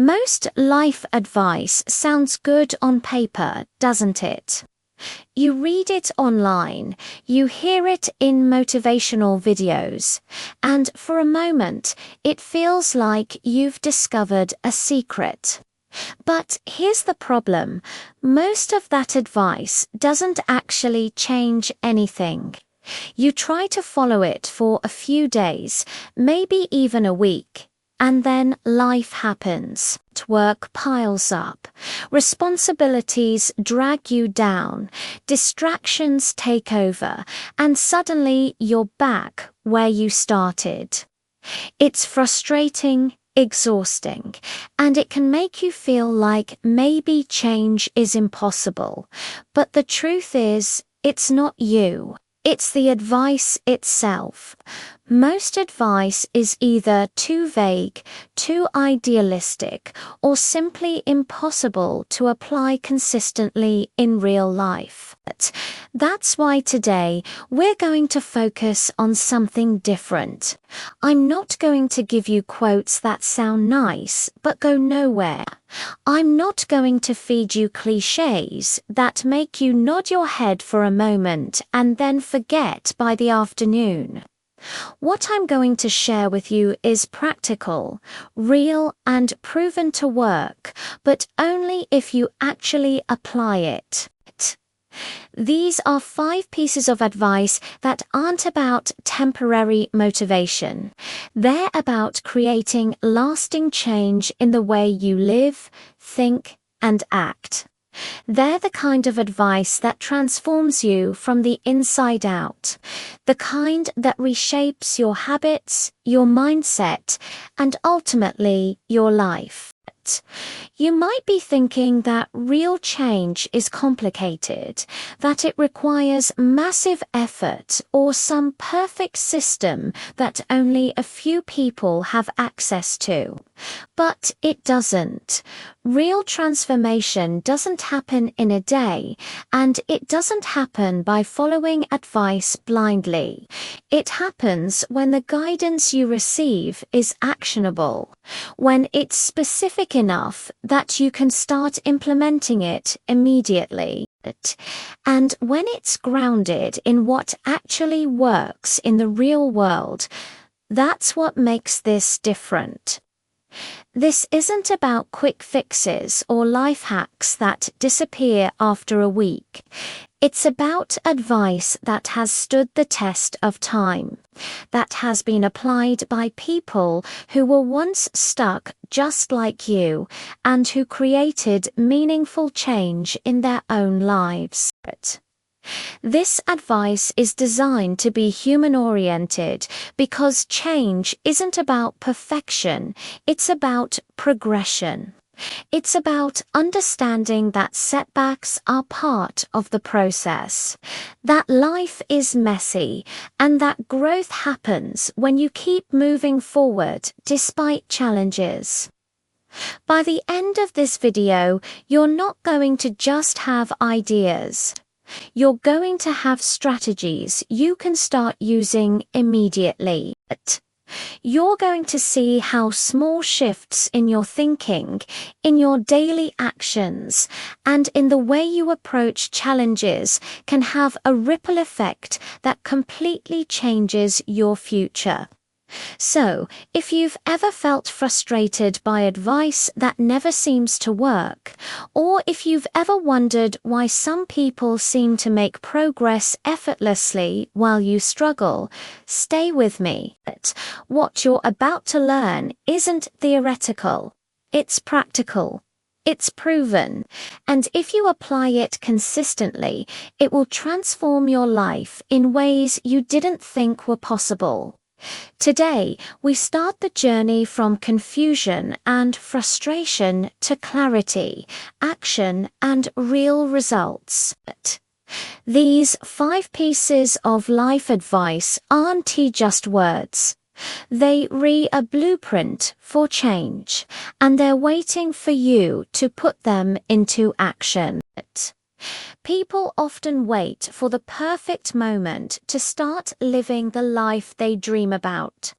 Most life advice sounds good on paper, doesn't it? You read it online, you hear it in motivational videos, and for a moment, it feels like you've discovered a secret. But here's the problem. Most of that advice doesn't actually change anything. You try to follow it for a few days, maybe even a week, and then life happens. Work piles up. Responsibilities drag you down. Distractions take over, and suddenly you're back where you started. It's frustrating, exhausting, and it can make you feel like maybe change is impossible. But the truth is, it's not you. It's the advice itself. Most advice is either too vague, too idealistic, or simply impossible to apply consistently in real life. That's why today we're going to focus on something different. I'm not going to give you quotes that sound nice but go nowhere. I'm not going to feed you clichés that make you nod your head for a moment and then forget by the afternoon. What I'm going to share with you is practical, real, and proven to work, but only if you actually apply it. These are 5 pieces of advice that aren't about temporary motivation. They're about creating lasting change in the way you live, think, and act. They're the kind of advice that transforms you from the inside out, the kind that reshapes your habits, your mindset, and ultimately your life. You might be thinking that real change is complicated, that it requires massive effort or some perfect system that only a few people have access to. But it doesn't. Real transformation doesn't happen in a day, and it doesn't happen by following advice blindly. It happens when the guidance you receive is actionable, when it's specific enough that you can start implementing it immediately, and when it's grounded in what actually works in the real world. That's what makes this different. This isn't about quick fixes or life hacks that disappear after a week. It's about advice that has stood the test of time, that has been applied by people who were once stuck just like you and who created meaningful change in their own lives. This advice is designed to be human-oriented because change isn't about perfection, it's about progression. It's about understanding that setbacks are part of the process, that life is messy, and that growth happens when you keep moving forward despite challenges. By the end of this video, you're not going to just have ideas. You're going to have strategies you can start using immediately. You're going to see how small shifts in your thinking, in your daily actions, and in the way you approach challenges can have a ripple effect that completely changes your future. So, if you've ever felt frustrated by advice that never seems to work, or if you've ever wondered why some people seem to make progress effortlessly while you struggle, stay with me. What you're about to learn isn't theoretical, it's practical. It's proven, and if you apply it consistently, it will transform your life in ways you didn't think were possible. Today, we start the journey from confusion and frustration to clarity, action, and real results. These 5 pieces of life advice aren't just words. They read a blueprint for change, and they're waiting for you to put them into action. People often wait for the perfect moment to start living the life they dream about.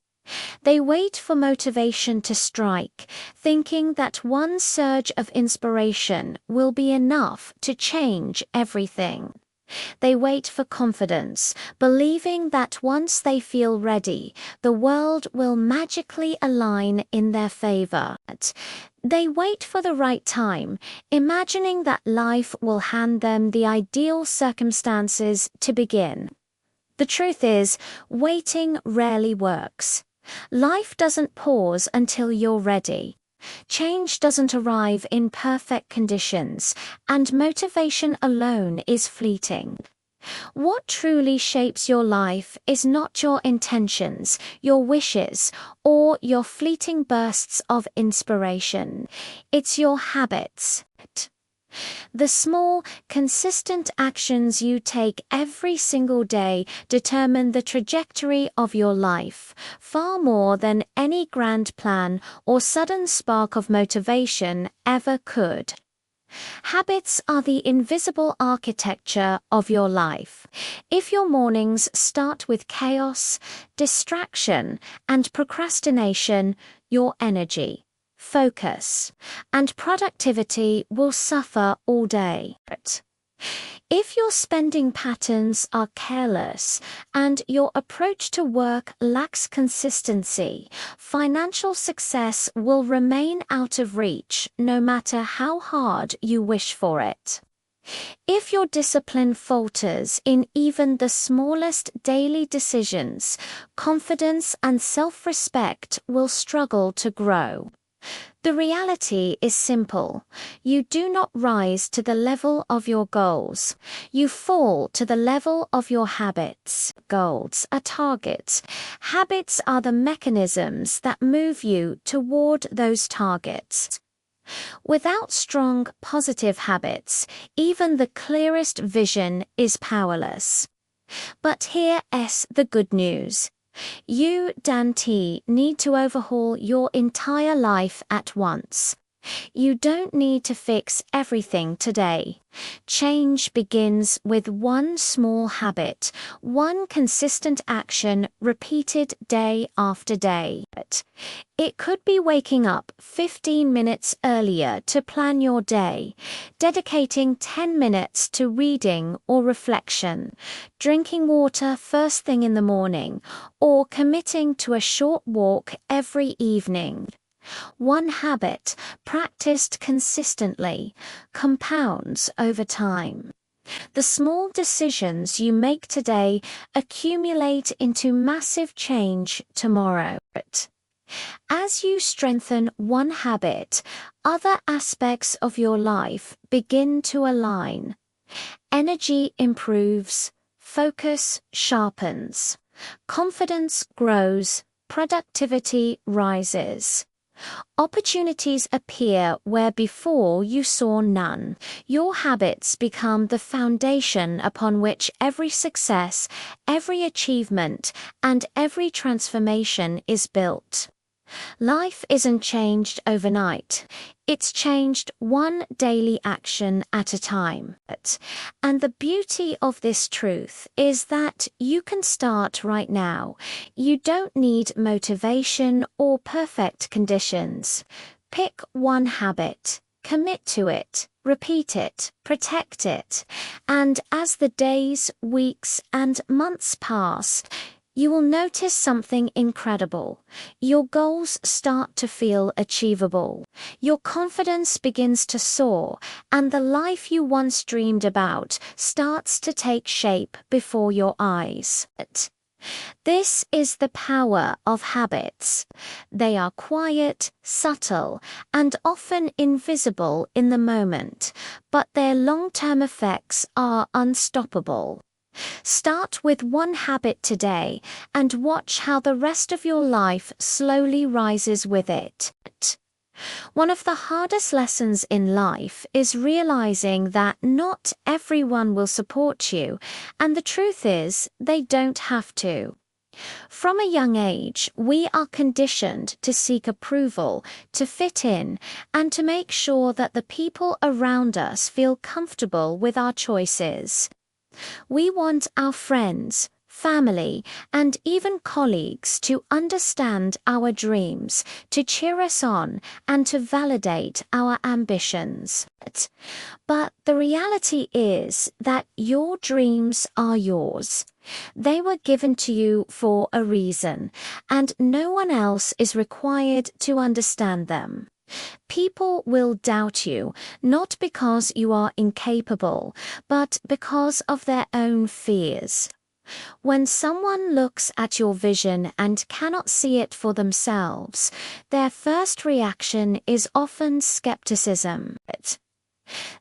They wait for motivation to strike, thinking that one surge of inspiration will be enough to change everything. They wait for confidence, believing that once they feel ready, the world will magically align in their favor. They wait for the right time, imagining that life will hand them the ideal circumstances to begin. The truth is, waiting rarely works. Life doesn't pause until you're ready. Change doesn't arrive in perfect conditions, and motivation alone is fleeting. What truly shapes your life is not your intentions, your wishes, or your fleeting bursts of inspiration. It's your habits. The small, consistent actions you take every single day determine the trajectory of your life, far more than any grand plan or sudden spark of motivation ever could. Habits are the invisible architecture of your life. If your mornings start with chaos, distraction, and procrastination, your energy, focus, and productivity will suffer all day. If your spending patterns are careless and your approach to work lacks consistency, financial success will remain out of reach no matter how hard you wish for it. If your discipline falters in even the smallest daily decisions, confidence and self-respect will struggle to grow. The reality is simple. You do not rise to the level of your goals. You fall to the level of your habits. Goals are targets. Habits are the mechanisms that move you toward those targets. Without strong, positive habits, even the clearest vision is powerless. But here's the good news. You, Dante, need to overhaul your entire life at once. You don't need to fix everything today. Change begins with one small habit, one consistent action repeated day after day. It could be waking up 15 minutes earlier to plan your day, dedicating 10 minutes to reading or reflection, drinking water first thing in the morning, or committing to a short walk every evening. One habit, practiced consistently, compounds over time. The small decisions you make today accumulate into massive change tomorrow. As you strengthen one habit, other aspects of your life begin to align. Energy improves, focus sharpens, confidence grows, productivity rises. Opportunities appear where before you saw none. Your habits become the foundation upon which every success, every achievement, and every transformation is built. Life isn't changed overnight. It's changed one daily action at a time. And the beauty of this truth is that you can start right now. You don't need motivation or perfect conditions. Pick one habit, commit to it, repeat it, protect it, and as the days, weeks, and months pass, you will notice something incredible. Your goals start to feel achievable. Your confidence begins to soar, and the life you once dreamed about starts to take shape before your eyes. This is the power of habits. They are quiet, subtle, and often invisible in the moment, but their long-term effects are unstoppable. Start with one habit today and watch how the rest of your life slowly rises with it. One of the hardest lessons in life is realizing that not everyone will support you, and the truth is, they don't have to. From a young age, we are conditioned to seek approval, to fit in, and to make sure that the people around us feel comfortable with our choices. We want our friends, family, and even colleagues to understand our dreams, to cheer us on, and to validate our ambitions. But the reality is that your dreams are yours. They were given to you for a reason, and no one else is required to understand them. People will doubt you, not because you are incapable, but because of their own fears. When someone looks at your vision and cannot see it for themselves, their first reaction is often skepticism.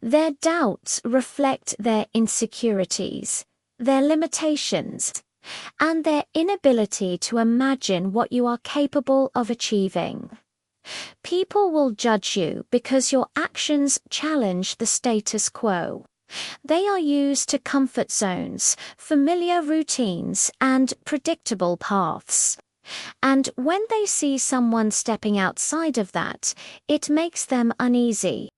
Their doubts reflect their insecurities, their limitations, and their inability to imagine what you are capable of achieving. People will judge you because your actions challenge the status quo. They are used to comfort zones, familiar routines, and predictable paths. And when they see someone stepping outside of that, it makes them uneasy.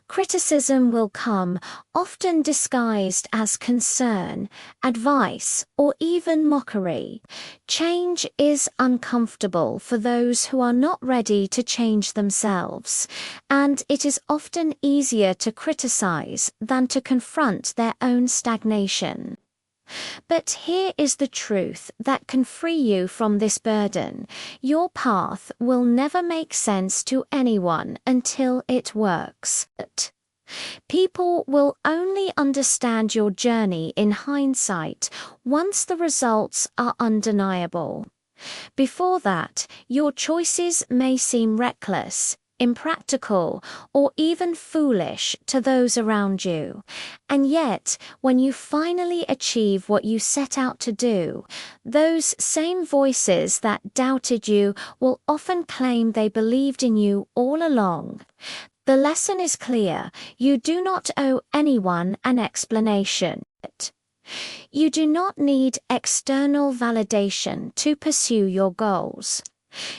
Criticism will come, often disguised as concern, advice, or even mockery. Change is uncomfortable for those who are not ready to change themselves, and it is often easier to criticize than to confront their own stagnation. But here is the truth that can free you from this burden. Your path will never make sense to anyone until it works. People will only understand your journey in hindsight once the results are undeniable. Before that, your choices may seem reckless, impractical, or even foolish to those around you. And yet, when you finally achieve what you set out to do, those same voices that doubted you will often claim they believed in you all along. The lesson is clear: you do not owe anyone an explanation. You do not need external validation to pursue your goals.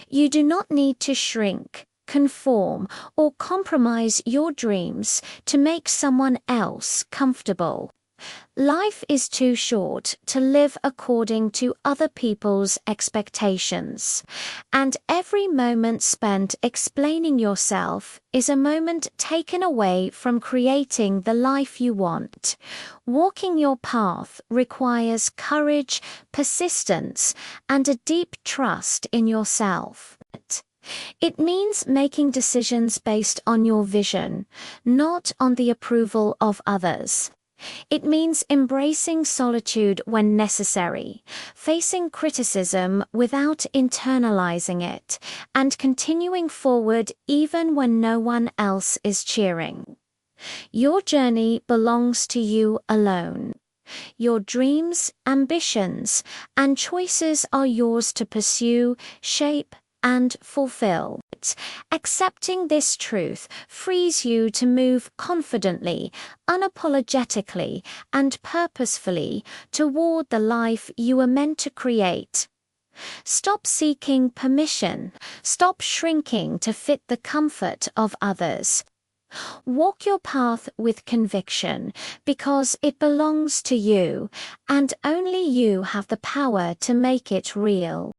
You do not need to shrink, conform, or compromise your dreams to make someone else comfortable. Life is too short to live according to other people's expectations, and every moment spent explaining yourself is a moment taken away from creating the life you want. Walking your path requires courage, persistence, and a deep trust in yourself. It means making decisions based on your vision, not on the approval of others. It means embracing solitude when necessary, facing criticism without internalizing it, and continuing forward even when no one else is cheering. Your journey belongs to you alone. Your dreams, ambitions, and choices are yours to pursue, shape, and fulfill. Accepting this truth frees you to move confidently, unapologetically, and purposefully toward the life you were meant to create. Stop seeking permission. Stop shrinking to fit the comfort of others. Walk your path with conviction, because it belongs to you, and only you have the power to make it real.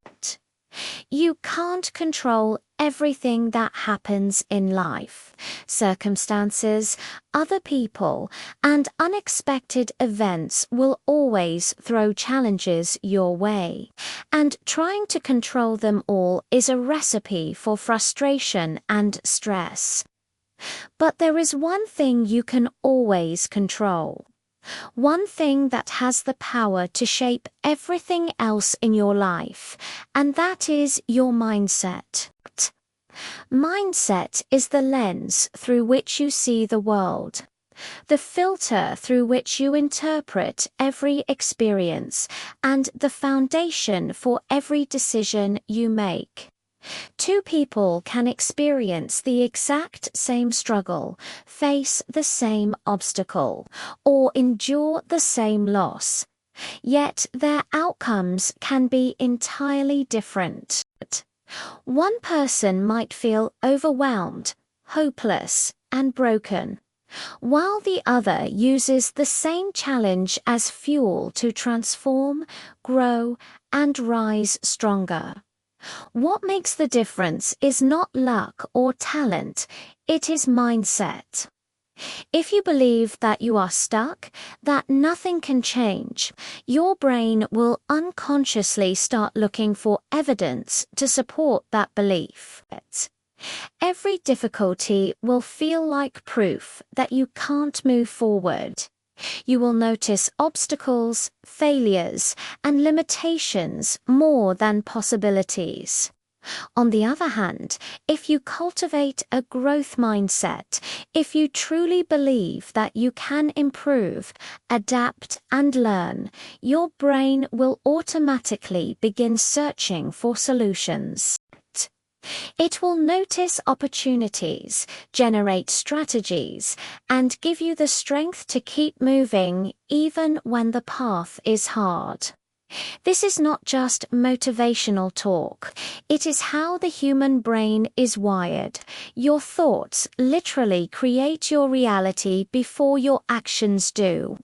You can't control everything that happens in life. Circumstances, other people, and unexpected events will always throw challenges your way. And trying to control them all is a recipe for frustration and stress. But there is one thing you can always control. One thing that has the power to shape everything else in your life, and that is your mindset. Mindset is the lens through which you see the world, the filter through which you interpret every experience, and the foundation for every decision you make. Two people can experience the exact same struggle, face the same obstacle, or endure the same loss. Yet their outcomes can be entirely different. One person might feel overwhelmed, hopeless, and broken, while the other uses the same challenge as fuel to transform, grow, and rise stronger. What makes the difference is not luck or talent, it is mindset. If you believe that you are stuck, that nothing can change, your brain will unconsciously start looking for evidence to support that belief. Every difficulty will feel like proof that you can't move forward. You will notice obstacles, failures, and limitations more than possibilities. On the other hand, if you cultivate a growth mindset, if you truly believe that you can improve, adapt, and learn, your brain will automatically begin searching for solutions. It will notice opportunities, generate strategies, and give you the strength to keep moving even when the path is hard. This is not just motivational talk. It is how the human brain is wired. Your thoughts literally create your reality before your actions do.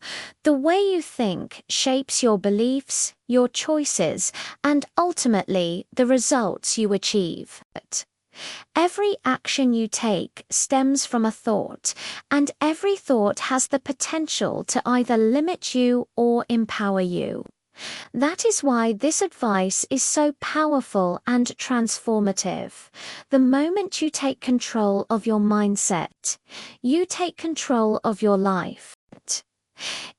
The way you think shapes your beliefs, your choices, and ultimately the results you achieve. Every action you take stems from a thought, and every thought has the potential to either limit you or empower you. That is why this advice is so powerful and transformative. The moment you take control of your mindset, you take control of your life.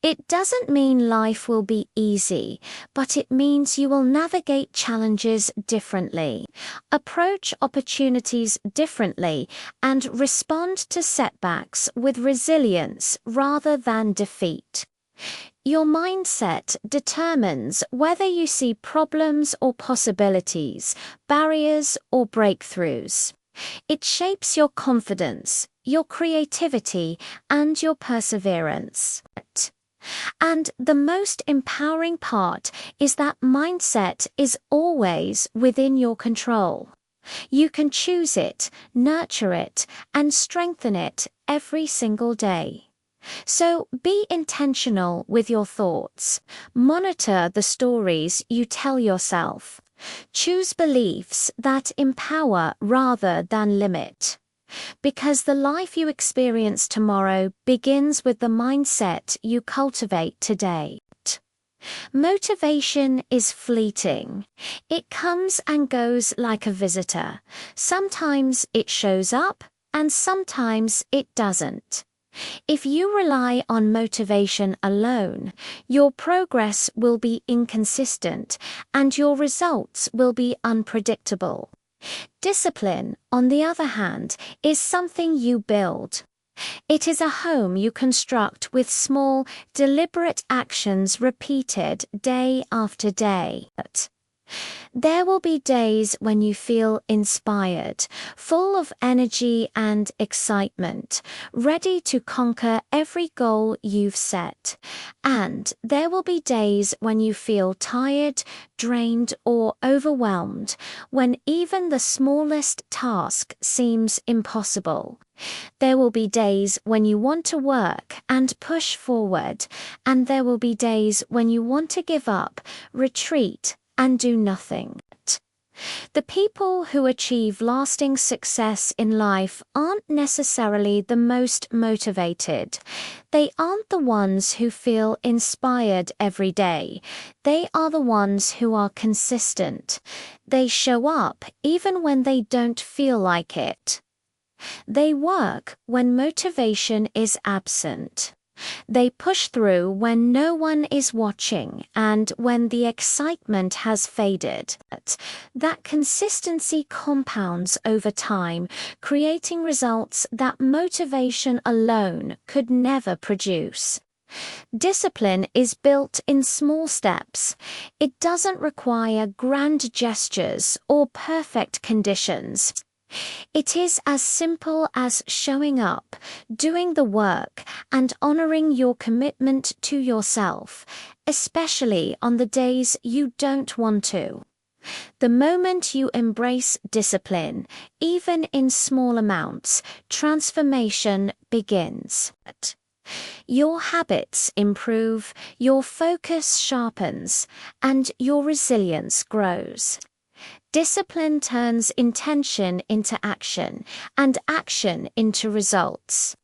It doesn't mean life will be easy, but it means you will navigate challenges differently, approach opportunities differently, and respond to setbacks with resilience rather than defeat. Your mindset determines whether you see problems or possibilities, barriers or breakthroughs. It shapes your confidence, your creativity, and your perseverance. And the most empowering part is that mindset is always within your control. You can choose it, nurture it, and strengthen it every single day. So be intentional with your thoughts. Monitor the stories you tell yourself. Choose beliefs that empower rather than limit. Because the life you experience tomorrow begins with the mindset you cultivate today. Motivation is fleeting. It comes and goes like a visitor. Sometimes it shows up, and sometimes it doesn't. If you rely on motivation alone, your progress will be inconsistent and your results will be unpredictable. Discipline, on the other hand, is something you build. It is a home you construct with small, deliberate actions repeated day after day. There will be days when you feel inspired, full of energy and excitement, ready to conquer every goal you've set. And there will be days when you feel tired, drained, or overwhelmed, when even the smallest task seems impossible. There will be days when you want to work and push forward, and there will be days when you want to give up, retreat, and do nothing. The people who achieve lasting success in life aren't necessarily the most motivated. They aren't the ones who feel inspired every day. They are the ones who are consistent. They show up even when they don't feel like it. They work when motivation is absent. They push through when no one is watching and when the excitement has faded. That consistency compounds over time, creating results that motivation alone could never produce. Discipline is built in small steps. It doesn't require grand gestures or perfect conditions. It is as simple as showing up, doing the work, and honoring your commitment to yourself, especially on the days you don't want to. The moment you embrace discipline, even in small amounts, transformation begins. Your habits improve, your focus sharpens, and your resilience grows. Discipline turns intention into action, and action into results.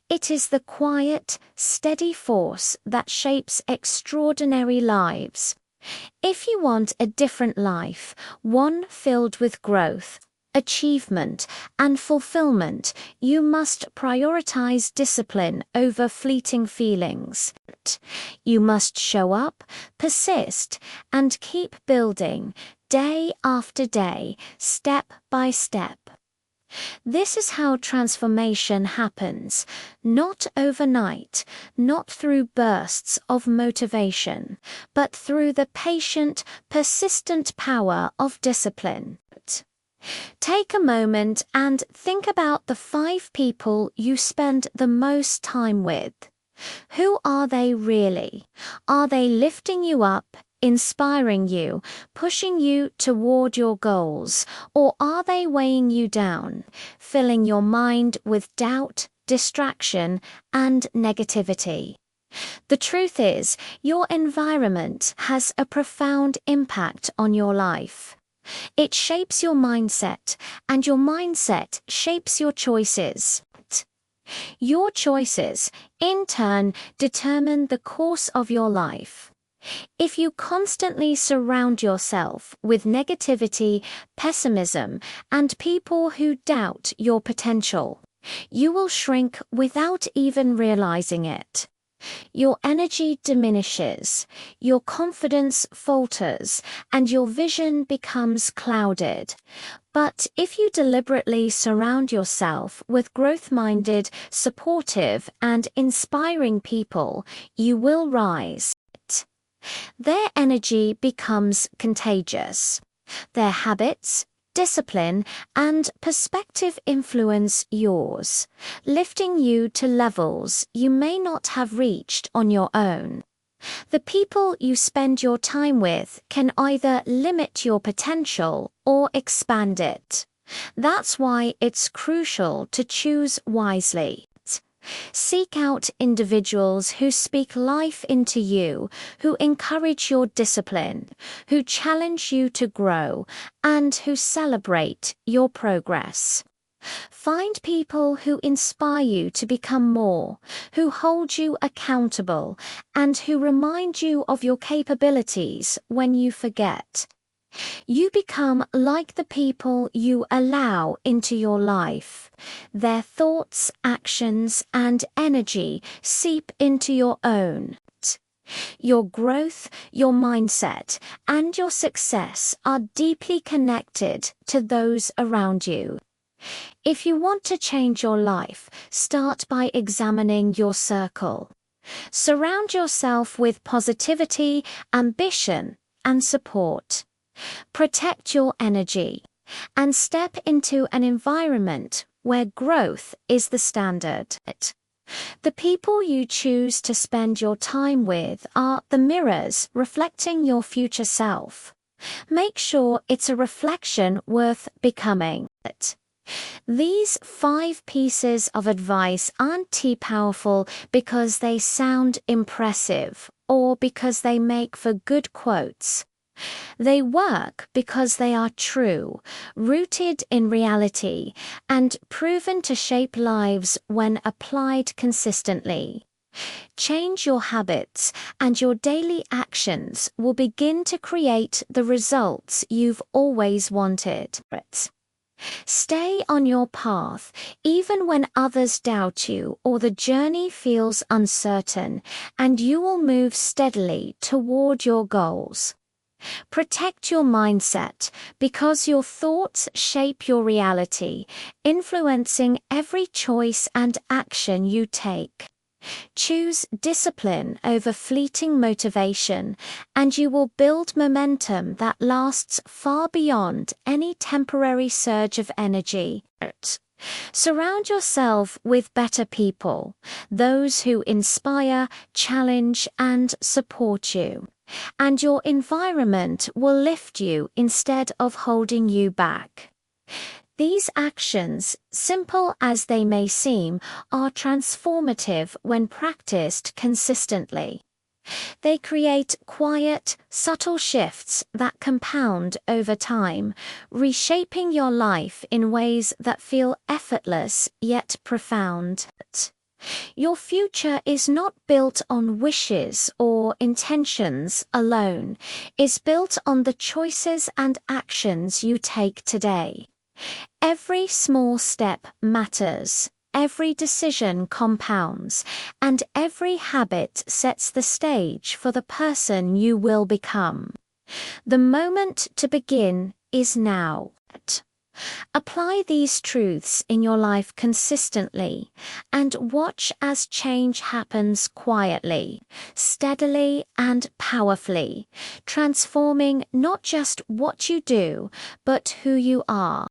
It is the quiet, steady force that shapes extraordinary lives. If you want a different life, one filled with growth, achievement, and fulfillment, you must prioritize discipline over fleeting feelings. You must show up, persist, and keep building, day after day, step by step. This is how transformation happens, not overnight, not through bursts of motivation, but through the patient, persistent power of discipline. Take a moment and think about the 5 people you spend the most time with. Who are they really? Are they lifting you up, inspiring you, pushing you toward your goals, or are they weighing you down, filling your mind with doubt, distraction, and negativity? The truth is, your environment has a profound impact on your life. It shapes your mindset, and your mindset shapes your choices. Your choices, in turn, determine the course of your life. If you constantly surround yourself with negativity, pessimism, and people who doubt your potential, you will shrink without even realizing it. Your energy diminishes, your confidence falters, and your vision becomes clouded. But if you deliberately surround yourself with growth-minded, supportive, and inspiring people, you will rise. Their energy becomes contagious. Their habits, discipline, and perspective influence yours, lifting you to levels you may not have reached on your own. The people you spend your time with can either limit your potential or expand it. That's why it's crucial to choose wisely. Seek out individuals who speak life into you, who encourage your discipline, who challenge you to grow, and who celebrate your progress. Find people who inspire you to become more, who hold you accountable, and who remind you of your capabilities when you forget. You become like the people you allow into your life. Their thoughts, actions, and energy seep into your own. Your growth, your mindset, and your success are deeply connected to those around you. If you want to change your life, start by examining your circle. Surround yourself with positivity, ambition, and support. Protect your energy and step into an environment where growth is the standard. The people you choose to spend your time with are the mirrors reflecting your future self. Make sure it's a reflection worth becoming. These 5 pieces of advice aren't too powerful because they sound impressive or because they make for good quotes. They work because they are true, rooted in reality, and proven to shape lives when applied consistently. Change your habits, and your daily actions will begin to create the results you've always wanted. Stay on your path, even when others doubt you or the journey feels uncertain, and you will move steadily toward your goals. Protect your mindset, because your thoughts shape your reality, influencing every choice and action you take. Choose discipline over fleeting motivation, and you will build momentum that lasts far beyond any temporary surge of energy. Surround yourself with better people, those who inspire, challenge, and support you. and your environment will lift you instead of holding you back. These actions, simple as they may seem, are transformative when practiced consistently. They create quiet, subtle shifts that compound over time, reshaping your life in ways that feel effortless yet profound. Your future is not built on wishes or intentions alone, it's built on the choices and actions you take today. Every small step matters, every decision compounds, and every habit sets the stage for the person you will become. The moment to begin is now. Apply these truths in your life consistently and watch as change happens quietly, steadily, and powerfully, transforming not just what you do, but who you are.